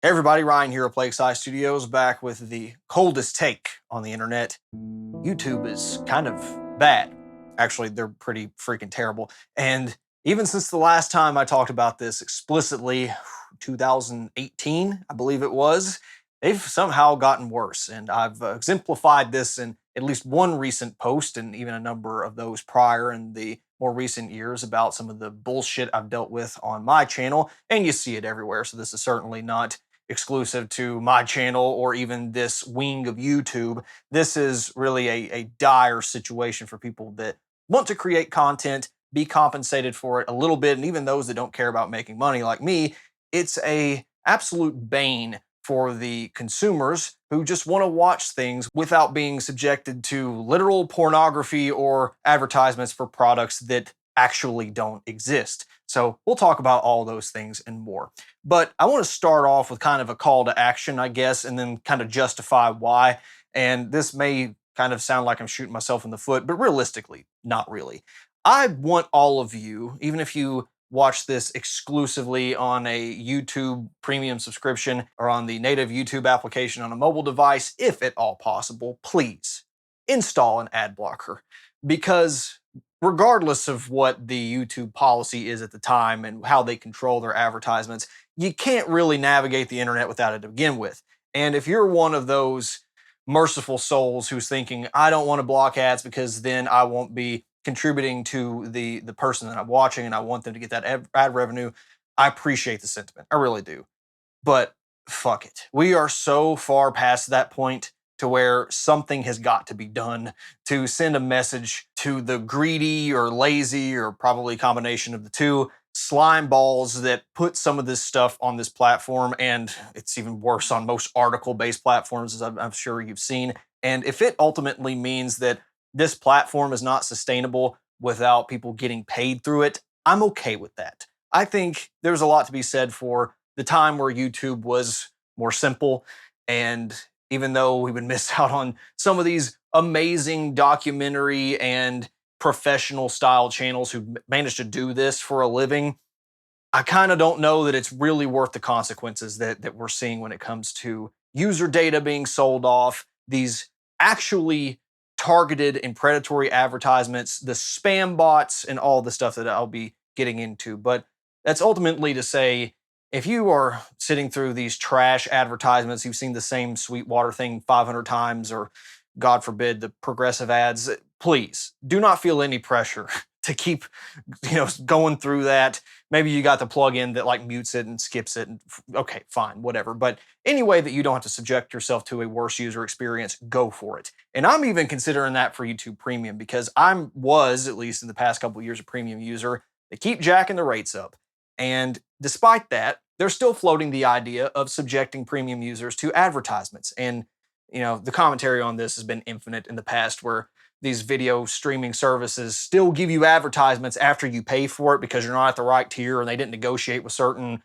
Hey everybody, Ryan here at Lakeside Studios, back with the coldest take on the internet. YouTube is kind of bad. Actually, they're pretty freaking terrible. And even since the last time I talked about this explicitly, 2018, I believe it was, they've somehow gotten worse. And I've exemplified this in at least one recent post and even a number of those prior in the more recent years about some of the bullshit I've dealt with on my channel. And you see it everywhere. So this is certainly not exclusive to my channel or even this wing of YouTube. This is really a dire situation for people that want to create content, be compensated for it a little bit, and even those that don't care about making money like me. It's a absolute bane for the consumers who just want to watch things without being subjected to literal pornography or advertisements for products that actually don't exist. So we'll talk about all those things and more. But I want to start off with kind of a call to action, I guess, and then kind of justify why. And this may kind of sound like I'm shooting myself in the foot, but realistically, not really. I want all of you, even if you watch this exclusively on a YouTube premium subscription or on the native YouTube application on a mobile device, if at all possible, please install an ad blocker. Because regardless of what the YouTube policy is at the time and how they control their advertisements, you can't really navigate the internet without it to begin with. And if you're one of those merciful souls who's thinking, I don't want to block ads because then I won't be contributing to the person that I'm watching and I want them to get that ad revenue, I appreciate the sentiment. I really do. But fuck it. We are so far past that point to where something has got to be done to send a message to the greedy or lazy, or probably a combination of the two, slime balls that put some of this stuff on this platform. And it's even worse on most article-based platforms, as I'm sure you've seen. And if it ultimately means that this platform is not sustainable without people getting paid through it, I'm okay with that. I think there's a lot to be said for the time where YouTube was more simple. And even though we would miss out on some of these amazing documentary and professional style channels who managed to do this for a living, I kind of don't know that it's really worth the consequences that we're seeing when it comes to user data being sold off, these actually targeted and predatory advertisements, the spam bots, and all the stuff that I'll be getting into. But that's ultimately to say, if you are sitting through these trash advertisements, you've seen the same Sweetwater thing 500 times, or God forbid, the progressive ads, please do not feel any pressure to keep, going through that. Maybe you got the plugin that like mutes it and skips it. And okay, fine, whatever. But any way that you don't have to subject yourself to a worse user experience, go for it. And I'm even considering that for YouTube Premium, because was, at least in the past couple of years, a premium user. They keep jacking the rates up. And despite that, they're still floating the idea of subjecting premium users to advertisements. And, the commentary on this has been infinite in the past, where these video streaming services still give you advertisements after you pay for it because you're not at the right tier and they didn't negotiate with certain,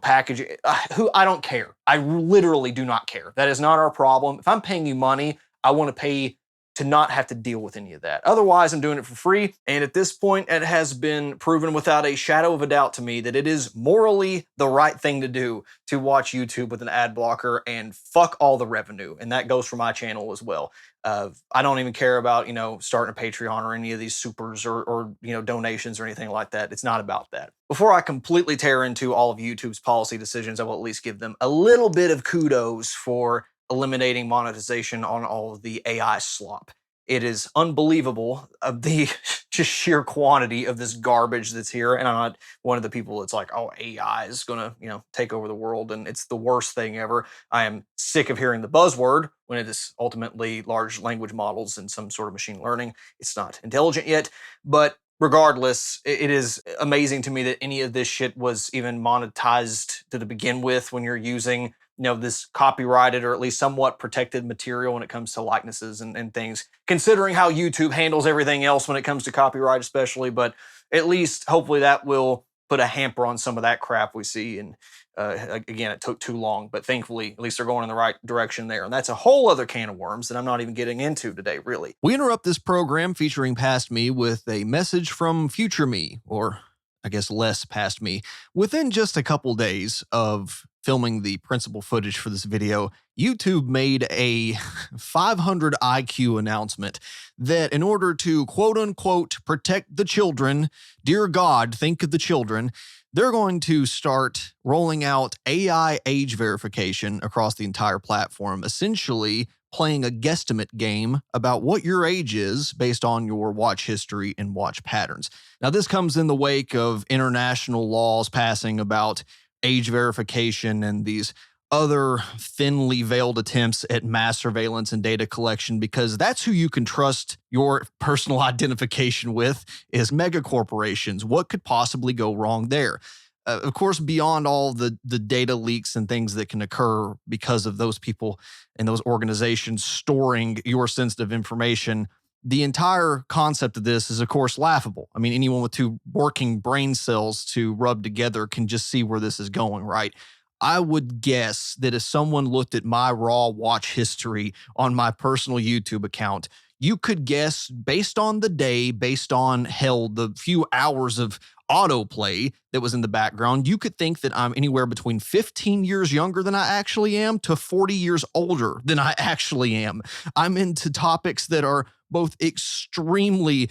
package. I don't care. I literally do not care. That is not our problem. If I'm paying you money, I want to pay to not have to deal with any of that. Otherwise, I'm doing it for free. And at this point, it has been proven without a shadow of a doubt to me that it is morally the right thing to do to watch YouTube with an ad blocker and fuck all the revenue. And that goes for my channel as well. I don't even care about, starting a Patreon or any of these supers or donations or anything like that. It's not about that. Before I completely tear into all of YouTube's policy decisions, I will at least give them a little bit of kudos for eliminating monetization on all of the AI slop. It is unbelievable of the just sheer quantity of this garbage that's here. And I'm not one of the people that's like, oh, AI is going to, take over the world and it's the worst thing ever. I am sick of hearing the buzzword when it is ultimately large language models and some sort of machine learning. It's not intelligent yet, but regardless, it is amazing to me that any of this shit was even monetized to begin with when you're using this copyrighted or at least somewhat protected material when it comes to likenesses and things, considering how YouTube handles everything else when it comes to copyright especially. But at least hopefully that will put a hamper on some of that crap we see. And again, it took too long, but thankfully at least they're going in the right direction there. And that's a whole other can of worms that I'm not even getting into today, really. We interrupt this program featuring Past Me with a message from Future Me, or I guess less past me. Within just a couple days of filming the principal footage for this video, YouTube made a 500 IQ announcement that in order to quote unquote protect the children, dear God, think of the children, they're going to start rolling out AI age verification across the entire platform, essentially playing a guesstimate game about what your age is based on your watch history and watch patterns. Now, this comes in the wake of international laws passing about age verification and these other thinly veiled attempts at mass surveillance and data collection, because that's who you can trust your personal identification with, is mega corporations. What could possibly go wrong there? Of course, beyond all the data leaks and things that can occur because of those people and those organizations storing your sensitive information, the entire concept of this is, of course, laughable. I mean, anyone with two working brain cells to rub together can just see where this is going, right? I would guess that if someone looked at my raw watch history on my personal YouTube account, you could guess based on the day, based on hell, the few hours of autoplay that was in the background, you could think that I'm anywhere between 15 years younger than I actually am to 40 years older than I actually am. I'm into topics that are both extremely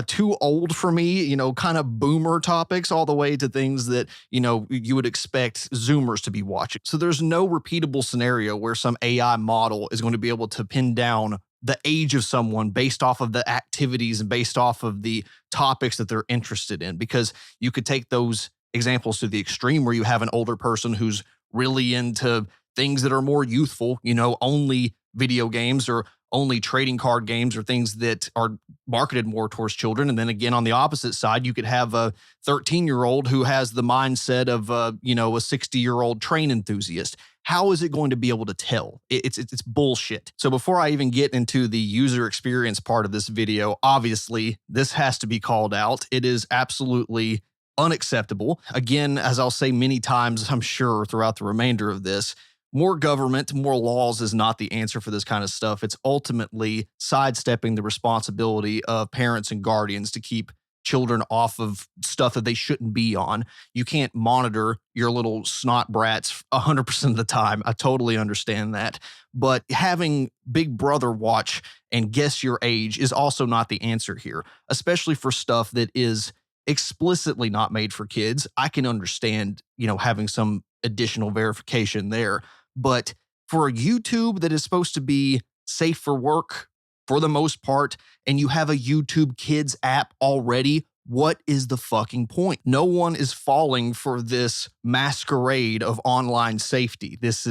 too old for me, you know, kind of boomer topics, all the way to things that, you know, you would expect Zoomers to be watching. So there's no repeatable scenario where some AI model is going to be able to pin down the age of someone based off of the activities and based off of the topics that they're interested in, because you could take those examples to the extreme where you have an older person who's really into things that are more youthful, you know, only video games or only trading card games or things that are marketed more towards children. And then again, on the opposite side, you could have a 13-year-old who has the mindset of, you know, a 60-year-old train enthusiast. How is it going to be able to tell? It's bullshit. So before I even get into the user experience part of this video, obviously, this has to be called out. It is absolutely unacceptable. Again, as I'll say many times, I'm sure, throughout the remainder of this, more government, more laws is not the answer for this kind of stuff. It's ultimately sidestepping the responsibility of parents and guardians to keep children off of stuff that they shouldn't be on. You can't monitor your little snot brats 100% of the time. I totally understand that. But having Big Brother watch and guess your age is also not the answer here, especially for stuff that is explicitly not made for kids. I can understand, you know, having some additional verification there. But for a YouTube that is supposed to be safe for work for the most part, and you have a YouTube Kids app already, what is the fucking point? No one is falling for this masquerade of online safety. It's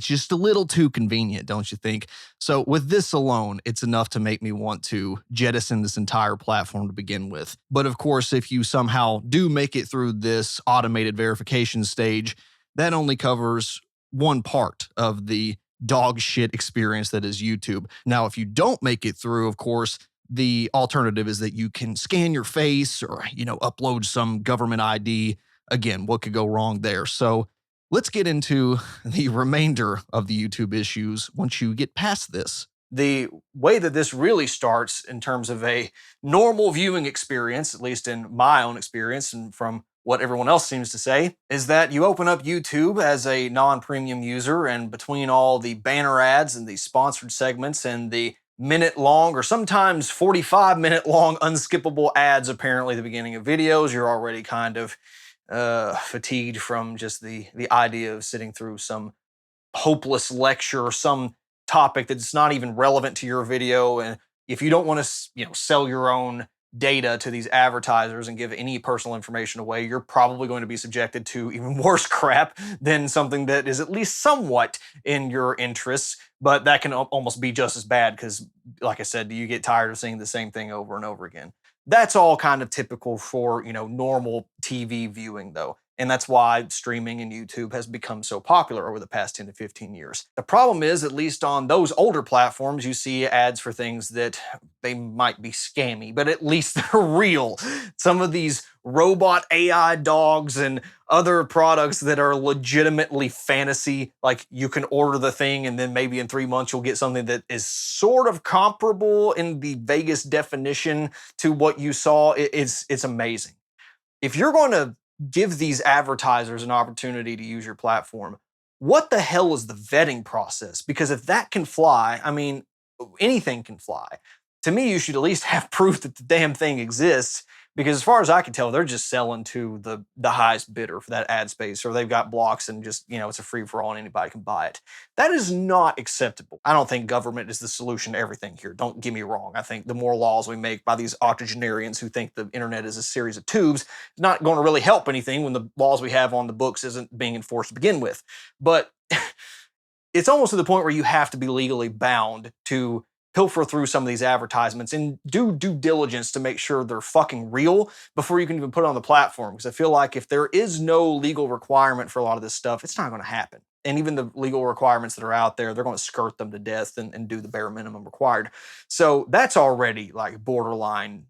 just a little too convenient, don't you think? So with this alone, it's enough to make me want to jettison this entire platform to begin with. But of course, if you somehow do make it through this automated verification stage, that only covers one part of the dog shit experience that is YouTube. Now, if you don't make it through, of course, the alternative is that you can scan your face or, you know, upload some government ID. Again, what could go wrong there? So let's get into the remainder of the YouTube issues once you get past this. The way that this really starts in terms of a normal viewing experience, at least in my own experience and from what everyone else seems to say, is that you open up YouTube as a non-premium user, and between all the banner ads and the sponsored segments and the minute-long or sometimes 45-minute-long unskippable ads apparently at the beginning of videos, you're already kind of fatigued from just the idea of sitting through some hopeless lecture or some topic that's not even relevant to your video. And if you don't want to, you know, sell your own data to these advertisers and give any personal information away, you're probably going to be subjected to even worse crap than something that is at least somewhat in your interests. But that can almost be just as bad because, like I said, you get tired of seeing the same thing over and over again. That's all kind of typical for, you know, normal TV viewing, though. And that's why streaming and YouTube has become so popular over the past 10 to 15 years. The problem is, at least on those older platforms, you see ads for things that they might be scammy, but at least they're real. Some of these robot AI dogs and other products that are legitimately fantasy, like you can order the thing and then maybe in 3 months you'll get something that is sort of comparable in the vaguest definition to what you saw. It's amazing. If you're going to give these advertisers an opportunity to use your platform, what the hell is the vetting process? Because if that can fly, I mean, anything can fly. To me, you should at least have proof that the damn thing exists. Because as far as I can tell, they're just selling to the highest bidder for that ad space, or they've got blocks and just, it's a free for all and anybody can buy it. That is not acceptable. I don't think government is the solution to everything here. Don't get me wrong. I think the more laws we make by these octogenarians who think the internet is a series of tubes is not going to really help anything when the laws we have on the books isn't being enforced to begin with. But it's almost to the point where you have to be legally bound to pilfer through some of these advertisements and do due diligence to make sure they're fucking real before you can even put it on the platform. Because I feel like if there is no legal requirement for a lot of this stuff, it's not going to happen. And even the legal requirements that are out there, they're going to skirt them to death and do the bare minimum required. So that's already like borderline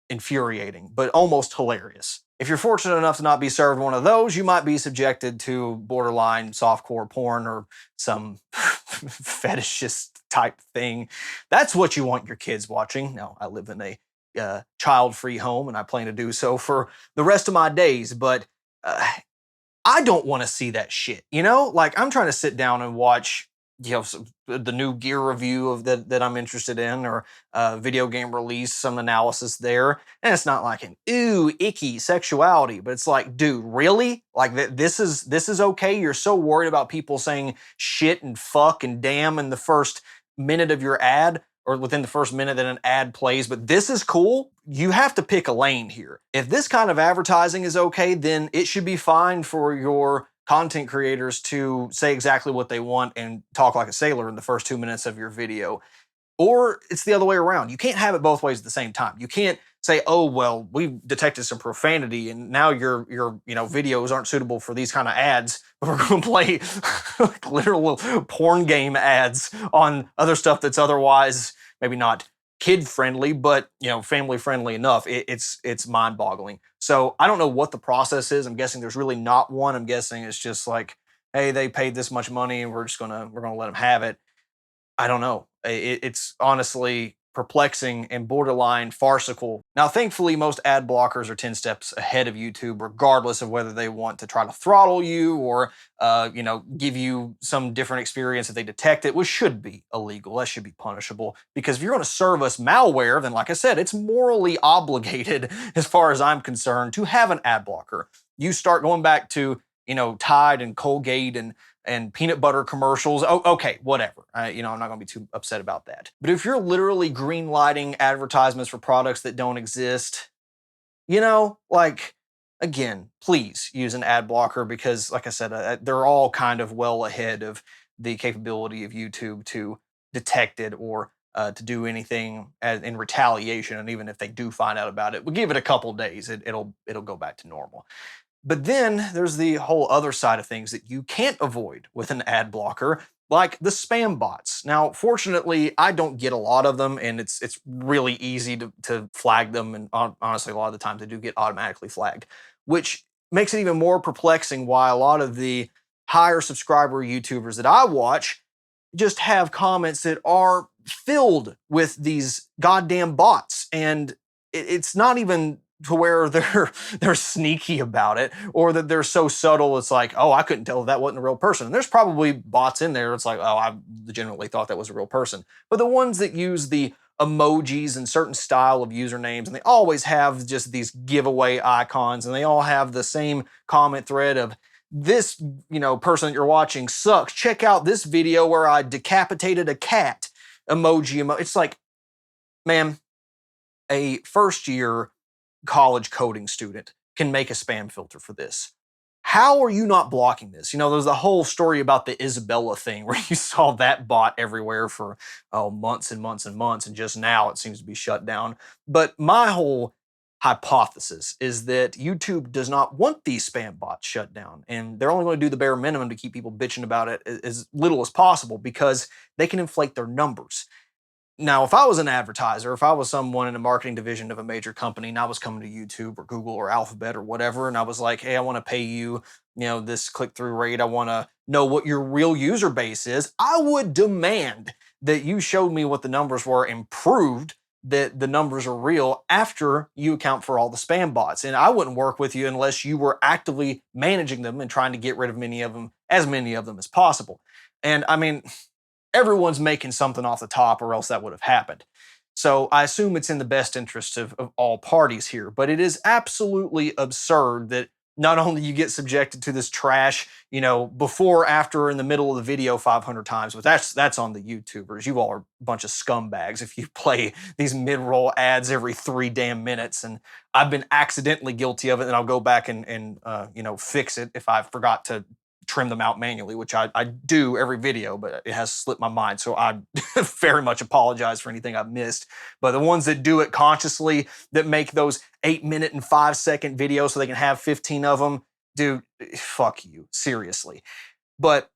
infuriating, but almost hilarious. If you're fortunate enough to not be served one of those, you might be subjected to borderline softcore porn or some fetishist type thing. That's what you want your kids watching. Now, I live in a child-free home, and I plan to do so for the rest of my days, but I don't want to see that shit. Like I'm trying to sit down and watch the new gear review of that I'm interested in, or video game release, some analysis there. And it's not like an ooh, icky sexuality, but it's like, dude, really? Like this is okay? You're so worried about people saying shit and fuck and damn in the first minute of your ad, or within the first minute that an ad plays, but this is cool? You have to pick a lane here. If this kind of advertising is okay, then it should be fine for your content creators to say exactly what they want and talk like a sailor in the first 2 minutes of your video. Or it's the other way around. You can't have it both ways at the same time. You can't say, "Oh, well, we detected some profanity and now your videos aren't suitable for these kind of ads. We're going to play like literal porn game ads on other stuff that's otherwise maybe not kid friendly, but family friendly enough." It's mind boggling. So I don't know what the process is. I'm guessing there's really not one. I'm guessing it's just like, hey, they paid this much money and we're gonna let them have it. I don't know. It's honestly perplexing and borderline farcical. Now, thankfully, most ad blockers are 10 steps ahead of YouTube, regardless of whether they want to try to throttle you or, give you some different experience if they detect it, which should be illegal. That should be punishable. Because if you're going to serve us malware, then like I said, it's morally obligated, as far as I'm concerned, to have an ad blocker. You start going back to, Tide and Colgate and peanut butter commercials. Oh, okay, whatever. I'm not going to be too upset about that. But if you're literally green lighting advertisements for products that don't exist, again, please use an ad blocker because, like I said, they're all kind of well ahead of the capability of YouTube to detect it or to do anything in retaliation. And even if they do find out about it, we'll give it a couple days. It'll go back to normal. But then there's the whole other side of things that you can't avoid with an ad blocker, like the spam bots. Now, fortunately, I don't get a lot of them, and it's really easy to flag them. And honestly, a lot of the times they do get automatically flagged, which makes it even more perplexing why a lot of the higher subscriber YouTubers that I watch just have comments that are filled with these goddamn bots. And it's not even to where they're sneaky about it or that they're so subtle. It's like, oh, I couldn't tell if that wasn't a real person. And there's probably bots in there. It's like, oh, I legitimately thought that was a real person. But the ones that use the emojis and certain style of usernames, and they always have just these giveaway icons, and they all have the same comment thread of this, person that you're watching sucks. Check out this video where I decapitated a cat emoji. It's like, man, a first year college coding student can make a spam filter for this. How are you not blocking this? There's the whole story about the Isabella thing where you saw that bot everywhere for months and months and months, and just now it seems to be shut down. But my whole hypothesis is that YouTube does not want these spam bots shut down, and they're only going to do the bare minimum to keep people bitching about it as little as possible because they can inflate their numbers. Now, if I was an advertiser, if I was someone in a marketing division of a major company and I was coming to YouTube or Google or Alphabet or whatever, and I was like, hey, I want to pay you, this click-through rate. I want to know what your real user base is. I would demand that you showed me what the numbers were and proved that the numbers are real after you account for all the spam bots. And I wouldn't work with you unless you were actively managing them and trying to get rid of many of them as many of them as possible. And I mean, everyone's making something off the top, or else that would have happened. So I assume it's in the best interest of all parties here. But it is absolutely absurd that not only you get subjected to this trash, before, after, in the middle of the video 500 times, but that's on the YouTubers. You all are a bunch of scumbags if you play these mid-roll ads every 3 damn minutes. And I've been accidentally guilty of it, and I'll go back and fix it if I forgot to trim them out manually, which I do every video, but it has slipped my mind. So I very much apologize for anything I've missed. But the ones that do it consciously, that make those 8 minute and 5 second videos so they can have 15 of them, dude, fuck you, seriously. But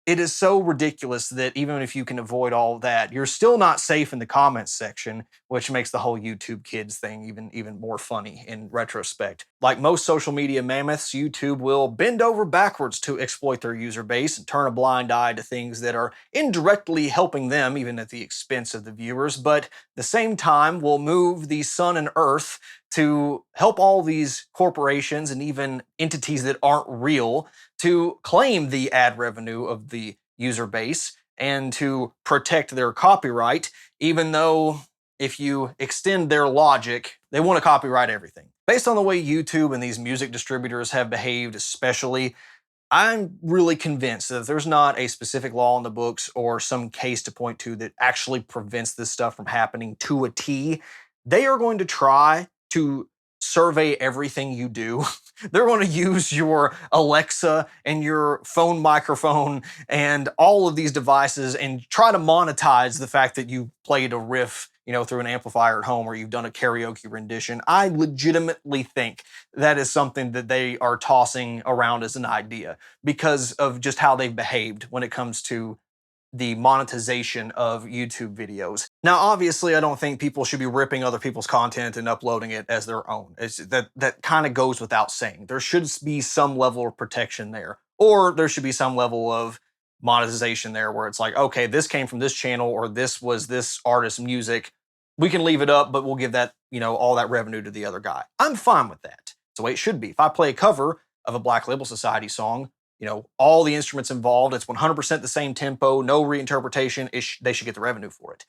it is so ridiculous that even if you can avoid all that, you're still not safe in the comments section, which makes the whole YouTube Kids thing even more funny in retrospect. Like most social media mammoths, YouTube will bend over backwards to exploit their user base and turn a blind eye to things that are indirectly helping them, even at the expense of the viewers, but at the same time will move the sun and earth to help all these corporations and even entities that aren't real to claim the ad revenue of the user base and to protect their copyright, even though if you extend their logic, they want to copyright everything. Based on the way YouTube and these music distributors have behaved especially, I'm really convinced that if there's not a specific law in the books or some case to point to that actually prevents this stuff from happening to a T, they are going to try to survey everything you do. They're going to use your Alexa and your phone microphone and all of these devices and try to monetize the fact that you played a riff, through an amplifier at home, or you've done a karaoke rendition. I legitimately think that is something that they are tossing around as an idea because of just how they've behaved when it comes to the monetization of YouTube videos. Now, obviously, I don't think people should be ripping other people's content and uploading it as their own. That kind of goes without saying. There should be some level of protection there, or there should be some level of monetization there where it's like, okay, this came from this channel, or this was this artist's music. We can leave it up, but we'll give that, all that revenue to the other guy. I'm fine with that. It's the way it should be. If I play a cover of a Black Label Society song, all the instruments involved, it's 100% the same tempo, no reinterpretation, they should get the revenue for it.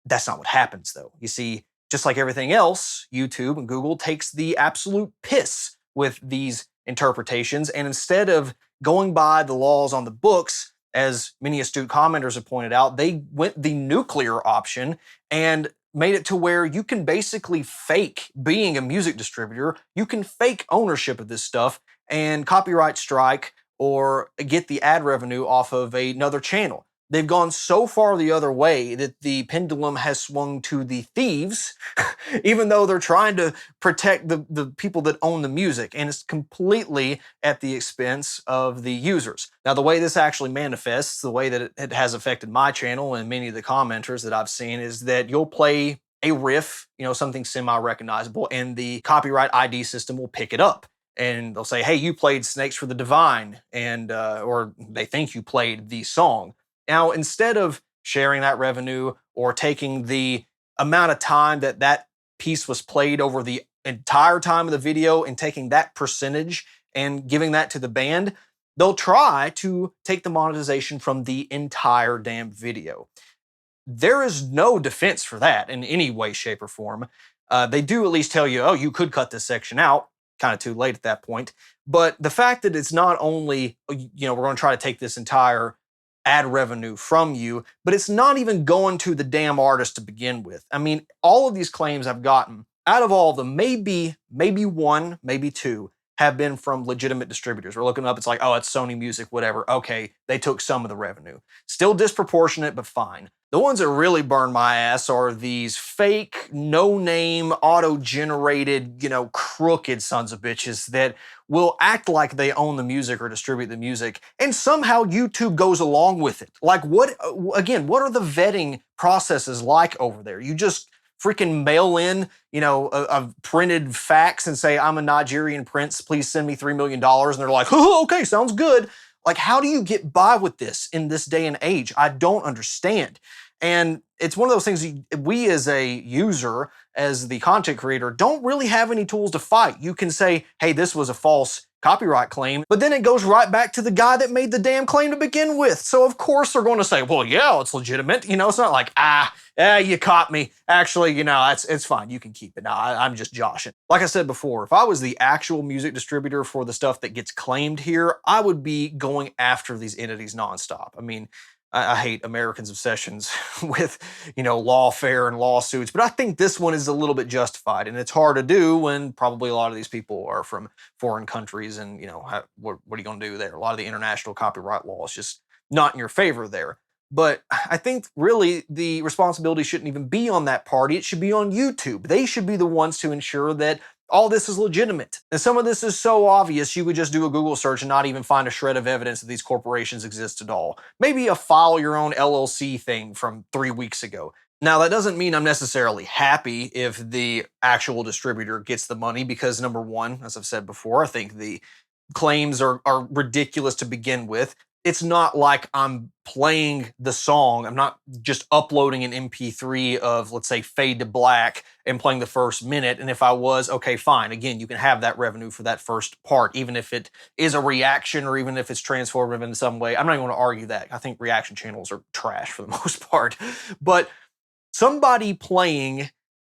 That's not what happens, though. You see, just like everything else, YouTube and Google takes the absolute piss with these interpretations, and instead of going by the laws on the books, as many astute commenters have pointed out, they went the nuclear option and made it to where you can basically fake being a music distributor. You can fake ownership of this stuff and copyright strike or get the ad revenue off of another channel. They've gone so far the other way that the pendulum has swung to the thieves, even though they're trying to protect the people that own the music, and it's completely at the expense of the users. Now, the way this actually manifests, the way that it has affected my channel and many of the commenters that I've seen, is that you'll play a riff, something semi-recognizable, and the copyright ID system will pick it up. And they'll say, hey, you played Snakes for the Divine, and or they think you played the song. Now, instead of sharing that revenue or taking the amount of time that piece was played over the entire time of the video and taking that percentage and giving that to the band, they'll try to take the monetization from the entire damn video. There is no defense for that in any way, shape, or form. They do at least tell you, oh, you could cut this section out. Kind of too late at that point. But the fact that it's not only, we're going to try to take this entire ad revenue from you, but it's not even going to the damn artist to begin with. I mean, all of these claims I've gotten, out of all of them, maybe one, maybe two, have been from legitimate distributors. We're looking up, it's like, oh, it's Sony Music, whatever. Okay, they took some of the revenue. Still disproportionate, but fine. The ones that really burn my ass are these fake, no-name, auto-generated, crooked sons of bitches that will act like they own the music or distribute the music, and somehow YouTube goes along with it. Like, what are the vetting processes like over there? You just freaking mail in, a printed fax and say, I'm a Nigerian prince, please send me $3 million. And they're like, oh, okay, sounds good. Like, how do you get by with this in this day and age? I don't understand. And it's one of those things we as a user, as the content creator, don't really have any tools to fight. You can say, hey, this was a false copyright claim, but then it goes right back to the guy that made the damn claim to begin with. So of course they're going to say, well, yeah, it's legitimate. It's not like, you caught me. Actually, it's fine. You can keep it. Now, I'm just joshing. Like I said before, if I was the actual music distributor for the stuff that gets claimed here, I would be going after these entities nonstop. I mean, I hate Americans' obsessions with, lawfare and lawsuits, but I think this one is a little bit justified, and it's hard to do when probably a lot of these people are from foreign countries, and, what are you going to do there? A lot of the international copyright law is just not in your favor there. But I think really the responsibility shouldn't even be on that party. It should be on YouTube. They should be the ones to ensure that all this is legitimate. And some of this is so obvious, you could just do a Google search and not even find a shred of evidence that these corporations exist at all. Maybe a file your own LLC thing from 3 weeks ago. Now, that doesn't mean I'm necessarily happy if the actual distributor gets the money because, number one, as I've said before, I think the claims are ridiculous to begin with. It's not like I'm playing the song. I'm not just uploading an MP3 of, let's say, Fade to Black and playing the first minute. And if I was, okay, fine. Again, you can have that revenue for that first part, even if it is a reaction or even if it's transformative in some way. I'm not even going to argue that. I think reaction channels are trash for the most part. But somebody playing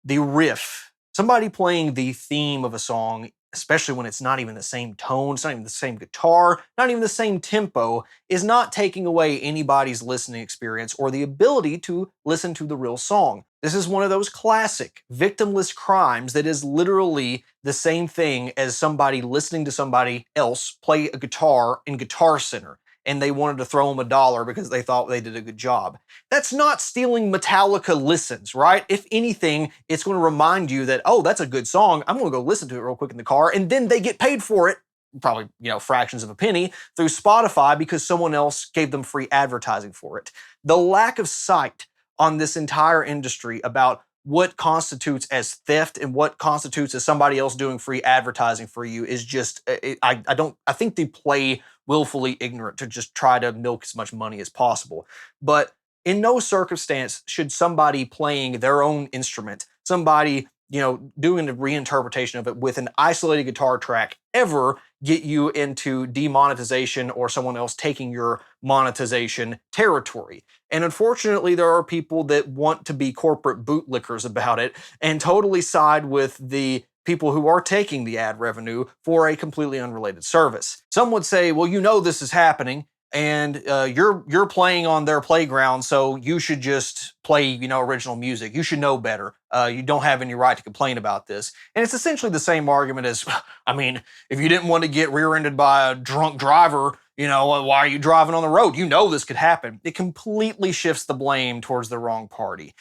the riff, somebody playing the theme of a song, especially when it's not even the same tone, it's not even the same guitar, not even the same tempo, is not taking away anybody's listening experience or the ability to listen to the real song. This is one of those classic victimless crimes that is literally the same thing as somebody listening to somebody else play a guitar in Guitar Center, and they wanted to throw them $1 because they thought they did a good job. That's not stealing Metallica listens, right? If anything, it's going to remind you that, oh, that's a good song. I'm going to go listen to it real quick in the car, and then they get paid for it, probably, fractions of a penny, through Spotify because someone else gave them free advertising for it. The lack of sight on this entire industry about what constitutes as theft and what constitutes as somebody else doing free advertising for you is just, I think they play willfully ignorant to just try to milk as much money as possible. But in no circumstance should somebody playing their own instrument, somebody, doing a reinterpretation of it with an isolated guitar track ever get you into demonetization or someone else taking your monetization territory. And unfortunately, there are people that want to be corporate bootlickers about it and totally side with the people who are taking the ad revenue for a completely unrelated service. Some would say, well, this is happening and you're playing on their playground, so you should just play, original music. You should know better. You don't have any right to complain about this. And it's essentially the same argument as, if you didn't want to get rear-ended by a drunk driver, why are you driving on the road? This could happen. It completely shifts the blame towards the wrong party.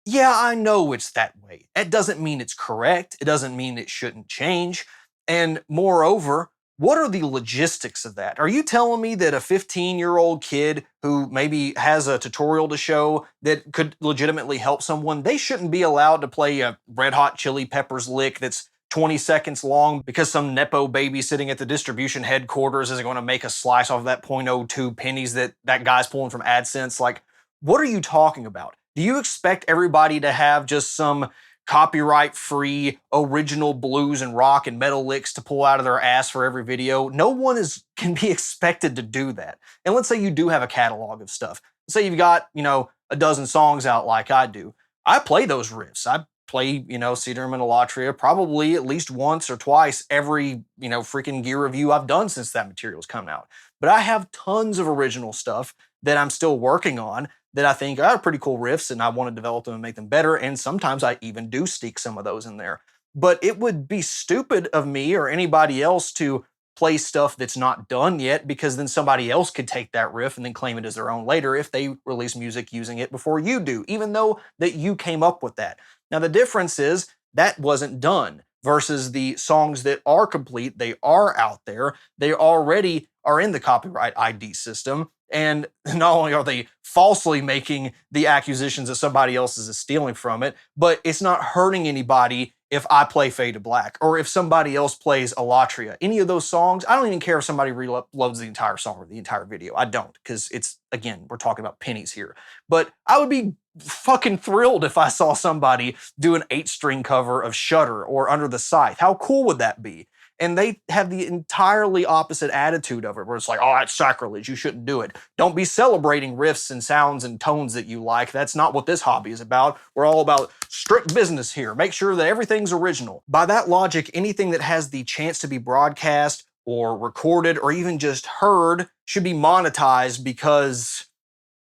Yeah, I know it's that way. It doesn't mean it's correct. It doesn't mean it shouldn't change. And moreover, what are the logistics of that? Are you telling me that a 15-year-old kid who maybe has a tutorial to show that could legitimately help someone, they shouldn't be allowed to play a Red Hot Chili Peppers lick that's 20 seconds long because some Nepo baby sitting at the distribution headquarters is going to make a slice off of that .02 pennies that guy's pulling from AdSense? Like, what are you talking about? Do you expect everybody to have just some copyright-free original blues and rock and metal licks to pull out of their ass for every video? No one can be expected to do that. And let's say you do have a catalog of stuff. Let's say you've got, a dozen songs out like I do. I play those riffs. I play, Cedarm and Elatria probably at least once or twice every, freaking gear review I've done since that material's come out. But I have tons of original stuff that I'm still working on that I think are pretty cool riffs and I want to develop them and make them better. And sometimes I even do sneak some of those in there. But it would be stupid of me or anybody else to play stuff that's not done yet, because then somebody else could take that riff and then claim it as their own later if they release music using it before you do, even though that you came up with that. Now, the difference is that wasn't done versus the songs that are complete. They are out there. They already are in the copyright ID system. And not only are they falsely making the accusations that somebody else is stealing from it, but it's not hurting anybody if I play Fade to Black or if somebody else plays Elatria. Any of those songs, I don't even care if somebody reloads the entire song or the entire video. I don't, because it's, again, we're talking about pennies here. But I would be fucking thrilled if I saw somebody do an 8-string cover of Shudder or Under the Scythe. How cool would that be? And they have the entirely opposite attitude of it, where it's like, oh, that's sacrilege. You shouldn't do it. Don't be celebrating riffs and sounds and tones that you like. That's not what this hobby is about. We're all about strict business here. Make sure that everything's original. By that logic, anything that has the chance to be broadcast or recorded or even just heard should be monetized because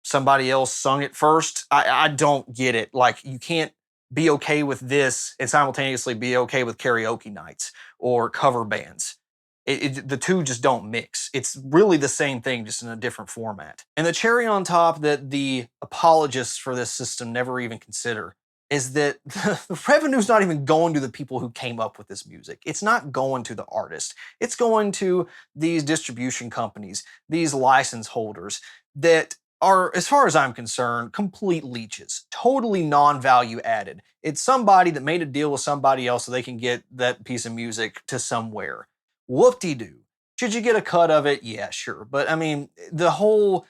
somebody else sung it first. I don't get it. Like, you can't be okay with this and simultaneously be okay with karaoke nights or cover bands. The two just don't mix. It's really the same thing, just in a different format. And the cherry on top that the apologists for this system never even consider is that the revenue's not even going to the people who came up with this music. It's not going to the artist. It's going to these distribution companies, these license holders that are, as far as I'm concerned, complete leeches, totally non-value added. It's somebody that made a deal with somebody else so they can get that piece of music to somewhere. Whoop-de-doo. Should you get a cut of it? Yeah, sure. But I mean, the whole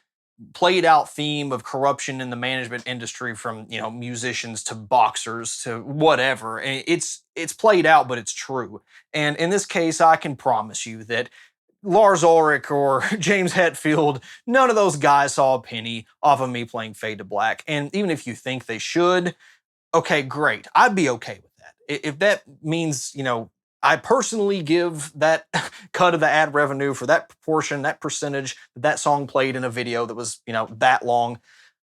played out theme of corruption in the management industry, from, you know, musicians to boxers to whatever, it's played out, but it's true. And in this case, I can promise you that Lars Ulrich or James Hetfield, none of those guys saw a penny off of me playing Fade to Black. And even if you think they should, okay, great. I'd be okay with that. If that means, you know, I personally give that cut of the ad revenue for that proportion, that percentage that that song played in a video that was, you know, that long,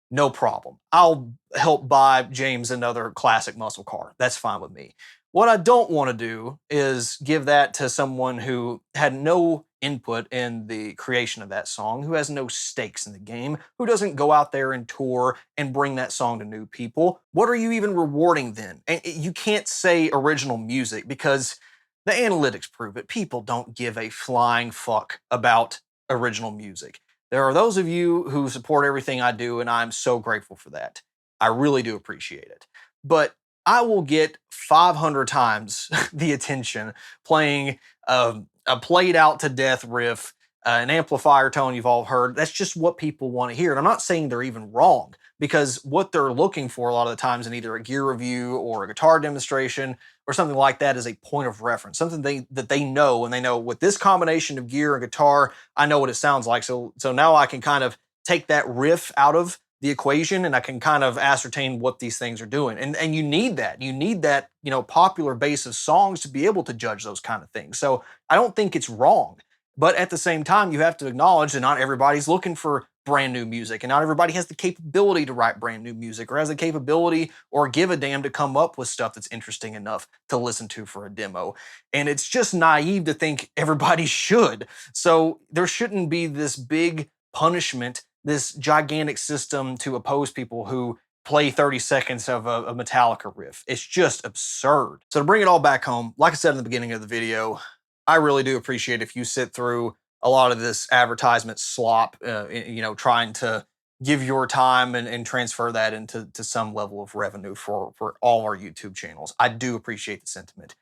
no problem. I'll help buy James another classic muscle car. That's fine with me. What I don't want to do is give that to someone who had no input in the creation of that song, who has no stakes in the game, who doesn't go out there and tour and bring that song to new people. What are you even rewarding then? And you can't say original music because the analytics prove it. People don't give a flying fuck about original music. There are those of you who support everything I do, and I'm so grateful for that. I really do appreciate it. But I will get 500 times the attention playing a played out to death riff, an amplifier tone you've all heard. That's just what people want to hear. And I'm not saying they're even wrong, because what they're looking for a lot of the times in either a gear review or a guitar demonstration or something like that is a point of reference, something that they know, and they know with this combination of gear and guitar, I know what it sounds like. So now I can kind of take that riff out of the equation and I can kind of ascertain what these things are doing. And you need that. You need that, you know, popular base of songs to be able to judge those kind of things. So I don't think it's wrong. But at the same time, you have to acknowledge that not everybody's looking for brand new music, and not everybody has the capability to write brand new music, or has the capability or give a damn to come up with stuff that's interesting enough to listen to for a demo. And it's just naive to think everybody should. So there shouldn't be this big punishment, this gigantic system to oppose people who play 30 seconds of a Metallica riff. It's just absurd. So to bring it all back home, like I said in the beginning of the video, I really do appreciate if you sit through a lot of this advertisement slop, you know, trying to give your time and transfer that into some level of revenue for all our YouTube channels. I do appreciate the sentiment.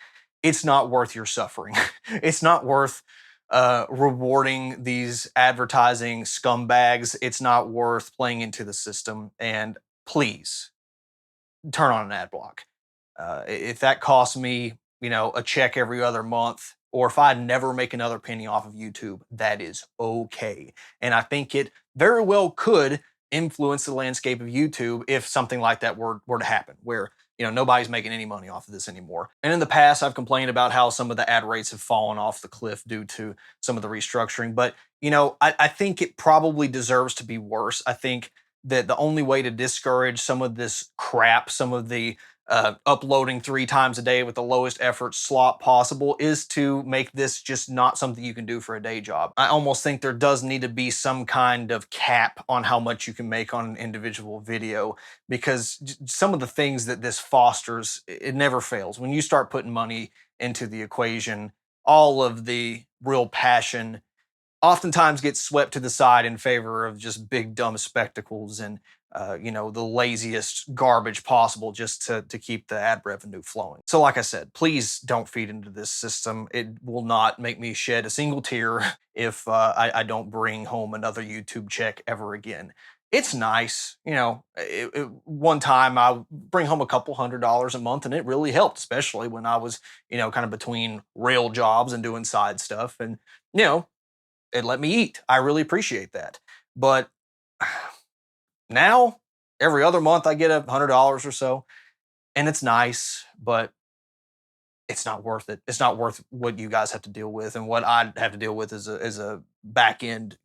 It's not worth your suffering. It's not worth rewarding these advertising scumbags. It's not worth playing into the system. And please turn on an ad block. If that costs me, you know, a check every other month, or if I never make another penny off of YouTube, that is okay. And I think it very well could influence the landscape of YouTube if something like that were to happen, where, you know, nobody's making any money off of this anymore. And in the past, I've complained about how some of the ad rates have fallen off the cliff due to some of the restructuring. But, you know, I think it probably deserves to be worse. I think that the only way to discourage some of this crap, some of the uploading 3 times a day with the lowest effort slot possible, is to make this just not something you can do for a day job. I almost think there does need to be some kind of cap on how much you can make on an individual video, because some of the things that this fosters, it never fails. When you start putting money into the equation, all of the real passion oftentimes gets swept to the side in favor of just big dumb spectacles and the laziest garbage possible just to keep the ad revenue flowing. So like I said, please don't feed into this system. It will not make me shed a single tear if I don't bring home another YouTube check ever again. It's nice, one time I bring home a couple $100s a month, and it really helped, especially when I was, kind of between real jobs and doing side stuff. And you know, it let me eat. I really appreciate that. But now, every other month, I get $100 or so, and it's nice, but it's not worth it. It's not worth what you guys have to deal with, and what I have to deal with as a back end,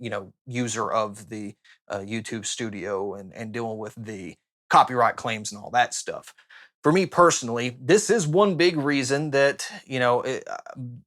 user of the YouTube studio, and dealing with the copyright claims and all that stuff. For me personally, this is one big reason that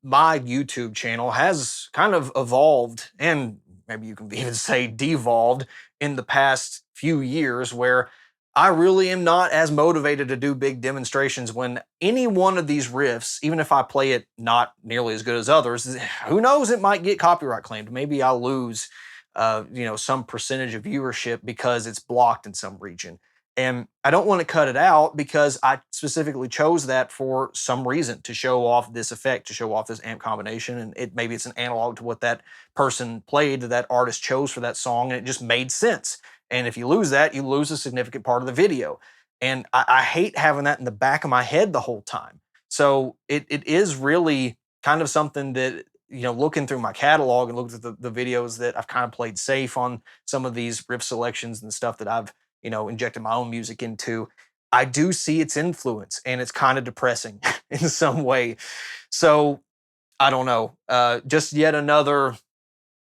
my YouTube channel has kind of evolved, and maybe you can even say devolved in the past few years, where I really am not as motivated to do big demonstrations when any one of these riffs, even if I play it not nearly as good as others, who knows, it might get copyright claimed. Maybe I'll lose, some percentage of viewership because it's blocked in some region. And I don't want to cut it out because I specifically chose that for some reason, to show off this effect, to show off this amp combination. And maybe it's an analog to what that person played, that artist chose for that song, and it just made sense. And if you lose that, you lose a significant part of the video. And I hate having that in the back of my head the whole time. So it is really kind of something that, looking through my catalog and looking at the videos that I've kind of played safe on some of these riff selections and stuff that I've, injected my own music into, I do see its influence, and it's kind of depressing in some way. So I don't know. Just yet another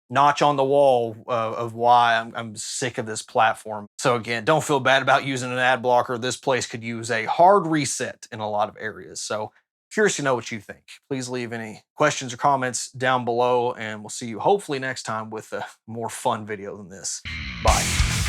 notch on the wall of why I'm sick of this platform. So again, don't feel bad about using an ad blocker. This place could use a hard reset in a lot of areas. So curious to know what you think. Please leave any questions or comments down below, and we'll see you hopefully next time with a more fun video than this. Bye.